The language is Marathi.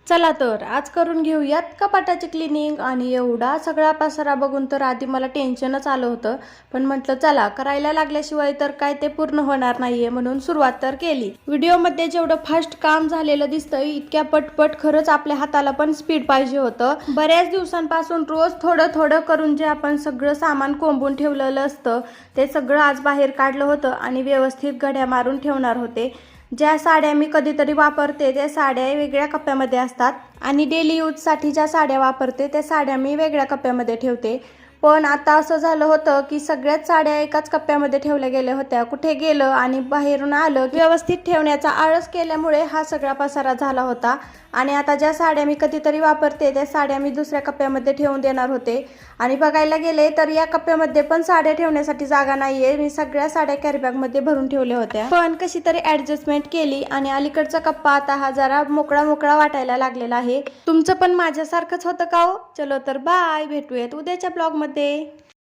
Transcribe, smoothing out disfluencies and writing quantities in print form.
चला तर आज करून घेऊयात कपाटाची क्लिनिंग। आणि एवढा सगळा पसारा बघून तर आधी मला टेन्शनच आलं होतं, पण म्हटलं चला करायला लागल्याशिवाय तर काय ते पूर्ण होणार नाहीये, म्हणून सुरुवात तर केली। व्हिडिओमध्ये जेवढं फास्ट काम झालेलं दिसतंय इतक्या पटपट खरंच आपल्या हाताला पण स्पीड पाहिजे होतं। बऱ्याच दिवसांपासून रोज थोडं थोडं करून जे आपण सगळं सामान कोंबून ठेवलेलं असतं ते सगळं आज बाहेर काढलं होतं आणि व्यवस्थित घड्या मारून ठेवणार होते। ज्या साड्या मी कधीतरी वापरते त्या साड्या वेगळ्या कप्प्यामध्ये असतात आणि डेली यूजसाठी ज्या साड्या वापरते त्या साड्या मी वेगळ्या कप्प्यामध्ये ठेवते। पण आता असं झालं होतं की सगळ्याच साड्या एकाच कप्प्यामध्ये ठेवल्या गेल्या होत्या। कुठे गेलं आणि बाहेरून आलं व्यवस्थित ठेवण्याचा आळस केल्यामुळे हा सगळा पसारा झाला होता। आणि आता ज्या साड्या मी कधीतरी वापरते त्या साड्या मी दुसऱ्या कप्प्यामध्ये ठेवून देणार होते। आणि बघायला गेले तर या कप्प्यामध्ये पण साड्या ठेवण्यासाठी जागा नाहीये। मी सगळ्या साड्या कॅरीबॅगमध्ये भरून ठेवल्या होत्या, पण कशी तरी ऍडजस्टमेंट केली आणि अलीकडचा कप्पा आता हा जरा मोकळा मोकळा वाटायला लागलेला आहे। तुमचं पण माझ्यासारखंच होतं का हो? चलो तर बाय, भेटूयात उद्याच्या ब्लॉग मध्ये।